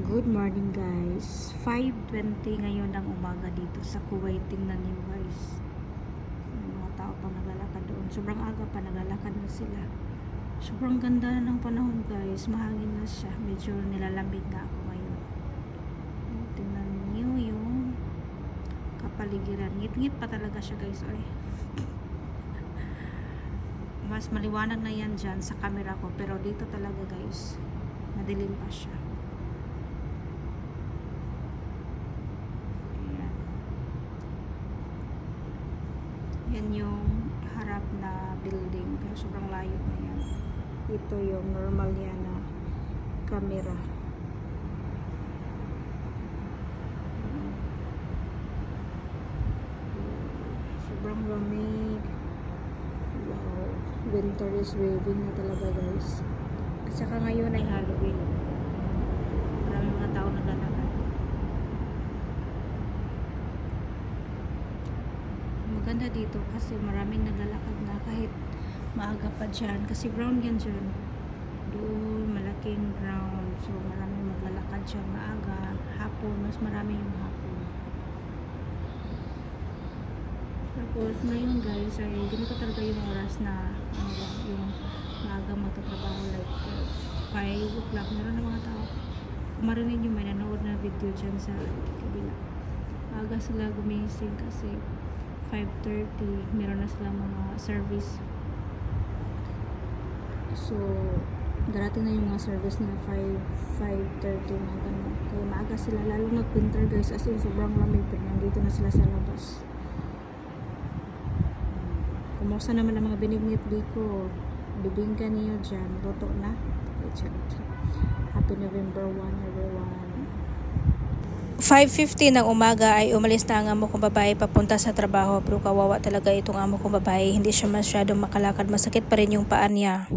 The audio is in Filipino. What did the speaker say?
Good morning guys. 5:20 ngayon ng umaga dito sa Kuwait. Tingnan niyo guys. Yung mga tao pa naglalakad doon. Sobrang aga pa naglalakad na sila. Sobrang ganda na ng panahon guys. Mahangin na siya. Medyo nilalamig na ako ngayon. Tingnan niyo yung kapaligiran. Ngit-ngit pa talaga siya guys. Oy. Mas maliwanag na yan dyan sa camera ko. Pero dito talaga guys. Madilim pa siya. Yan yung harap na building pero sobrang layo na yan. Ito yung normal yan na camera. Sobrang lamig. Wow, winter is waving na talaga guys. At saka ngayon ay Halloween. Maraming mga tao naglalakad. Maganda dito kasi maraming naglalakad na kahit maaga pa dyan kasi ground yan dyan doon, malaking ground, so maraming maglalakad dyan maaga, hapon, mas marami yung hapon. Tapos ngayon guys ay ganito talaga yung oras na yung maaga magtatrabaho like 5 o'clock, meron na mga tao marinig yung may nanood na video dyan sa kabila. Maaga sila gumising kasi 5:30 meron na sila mga service, so darating na yung mga service na 5:30 na gano'n, kaya maaga sila, lalo na winter guys, as in sobrang lamig pero nandito na sila sa labas. Kumusta naman ang mga binignit biko, bibingka niyo dyan, luto na. Happy November 1 everyone. 5:50 ng umaga ay umalis na ang amo kong babae papunta sa trabaho, pero kawawa talaga itong amo kong babae, hindi siya masyadong makalakad, masakit pa rin yung paa niya.